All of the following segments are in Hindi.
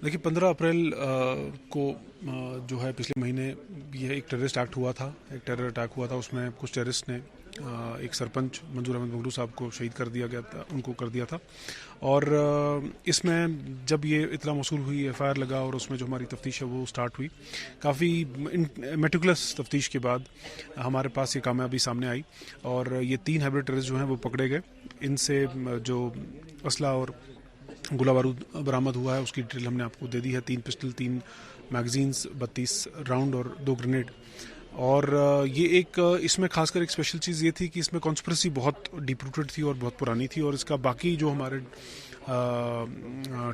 देखिए 15 अप्रैल को जो है पिछले महीने यह एक टेररिस्ट एक्ट हुआ था, एक टेरर अटैक हुआ था। उसमें कुछ टेररिस्ट ने एक सरपंच मंजूर अहमद बगलू साहब को शहीद कर दिया गया था, उनको कर दिया था। और इसमें जब ये इत्तला मौसूल हुई, एफआईआर लगा और उसमें जो हमारी तफ्तीश है वो स्टार्ट हुई। काफ़ी मेटिकुलस तफ्तीश के बाद हमारे पास ये कामयाबी सामने आई और ये 3 हाइब्रिड टेररिस्ट जो हैं वो पकड़े गए। इनसे जो असला और गोला बारूद बरामद हुआ है उसकी डिटेल हमने आपको दे दी है। 3 पिस्टल, 3 मैगजीन्स, 32 राउंड और 2 ग्रेनेड। और ये एक इसमें खासकर एक स्पेशल चीज़ ये थी कि इसमें कॉन्स्पिरेसी बहुत डीप रूटेड थी और बहुत पुरानी थी। और इसका बाकी जो हमारे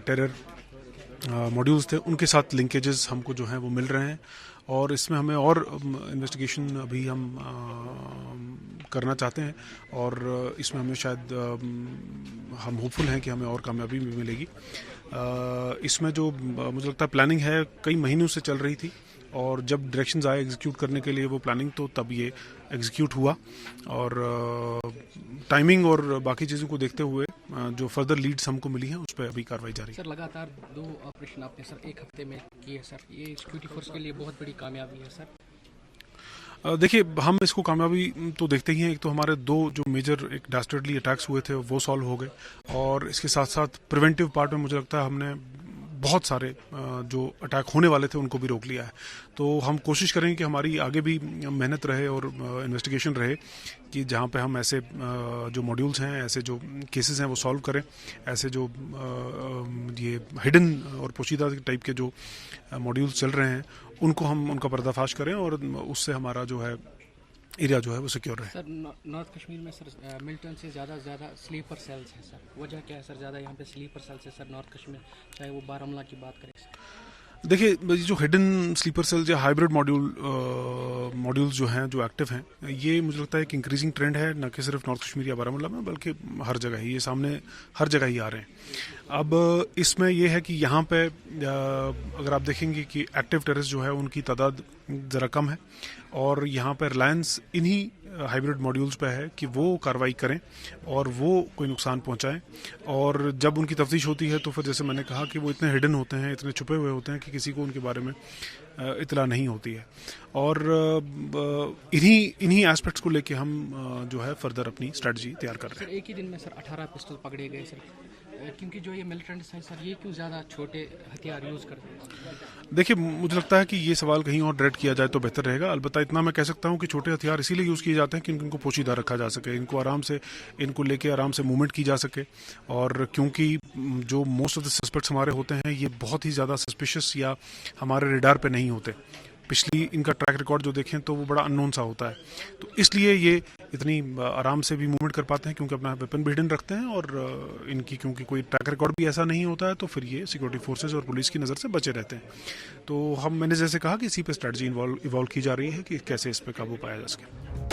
टेरर मॉड्यूल्स थे उनके साथ लिंकेजेस हमको जो हैं वो मिल रहे हैं। और इसमें हमें और इन्वेस्टिगेशन अभी हम करना चाहते हैं और इसमें हमें शायद हम होपफुल हैं कि हमें और कामयाबी भी मिलेगी। इसमें जो मुझे लगता है प्लानिंग है कई महीनों से चल रही थी और जब डायरेक्शंस आए एग्जीक्यूट करने के लिए वो प्लानिंग, तो तब ये एग्जीक्यूट हुआ। और टाइमिंग और बाकी चीज़ों को देखते हुए जो फर्दर लीड्स हमको मिली हैं उस पर अभी कार्रवाई जारी है। सर लगातार 2 ऑपरेशन आपने सर एक हफ्ते में किए सर, ये सिक्योरिटी फोर्स के लिए बहुत बड़ी कामयाबी है सर। देखिए हम इसको कामयाबी तो देखते ही हैं। एक तो हमारे 2 जो मेजर एक डास्टर्डली अटैक्स हुए थे वो सॉल्व हो गए और इसके साथ साथ प्रिवेंटिव पार्ट में मुझे लगता है हमने बहुत सारे जो अटैक होने वाले थे उनको भी रोक लिया है। तो हम कोशिश करेंगे कि हमारी आगे भी मेहनत रहे और इन्वेस्टिगेशन रहे कि जहाँ पे हम ऐसे जो मॉड्यूल्स हैं, ऐसे जो केसेस हैं वो सॉल्व करें। ऐसे जो ये हिडन और पोशीदा टाइप के जो मॉड्यूल्स चल रहे हैं उनको हम उनका पर्दाफाश करें और उससे हमारा जो है एरिया जो है वो सिक्योर रहे। सर नॉर्थ कश्मीर में सर मिलिटेंट से ज़्यादा स्लीपर सेल्स हैं सर, वजह क्या है सर? ज़्यादा यहाँ पे स्लीपर सेल्स है सर नॉर्थ कश्मीर, चाहे वो बारामूला की बात करें सर। देखिए जो हिडन स्लीपर सेल्स या हाइब्रिड मॉड्यूल्स जो हैं जो एक्टिव हैं, ये मुझे लगता है एक इंक्रीजिंग ट्रेंड है, न कि सिर्फ नॉर्थ कश्मीर या बारामूला में बल्कि हर जगह ही ये सामने हर जगह ही आ रहे हैं। अब इसमें यह है कि यहाँ पे अगर आप देखेंगे कि एक्टिव टेररिस्ट जो है उनकी तादाद ज़रा कम है और यहाँ पर रिलायंस इन्हीं हाइब्रिड मॉड्यूल्स पे है कि वो कार्रवाई करें और वो कोई नुकसान पहुंचाएं। और जब उनकी तफ्तीश होती है तो फिर जैसे मैंने कहा कि वो इतने हिडन होते हैं, इतने छुपे हुए होते हैं कि किसी को उनके बारे में इतला नहीं होती है। और इन्हीं एस्पेक्ट्स को लेके हम जो है फर्दर अपनी स्ट्रेटजी तैयार कर रहे हैं। सर एक ही दिन में सर 18 पिस्टल पकड़े गए सर, क्योंकि जो ये मिलिटेंट्स हैं सर ये क्यों ज़्यादा छोटे हथियार यूज़ करते हैं? देखिए मुझे लगता है कि ये सवाल कहीं और डायरेक्ट किया जाए तो बेहतर रहेगा। अलबत्ता इतना मैं कह सकता हूँ कि छोटे हथियार इसीलिए यूज़ किए जाते हैं कि इनको पोशीदा रखा जा सके, इनको आराम से इनको लेके आराम से मूवमेंट की जा सके। और क्योंकि जो मोस्ट ऑफ द सस्पेक्ट्स हमारे होते हैं ये बहुत ही ज़्यादा सस्पिशियस या हमारे रेडार पे नहीं होते। पिछली इनका ट्रैक रिकॉर्ड जो देखें तो वो बड़ा अननोन सा होता है, तो इसलिए ये इतनी आराम से भी मूवमेंट कर पाते हैं क्योंकि अपना वेपन भी हिडन रखते हैं। और इनकी क्योंकि कोई ट्रैक रिकॉर्ड भी ऐसा नहीं होता है तो फिर ये सिक्योरिटी फोर्सेस और पुलिस की नज़र से बचे रहते हैं। तो मैंने जैसे कहा कि इसी पे स्ट्रेटजी इवॉल्व की जा रही है कि कैसे इस पे काबू पाया जा सके।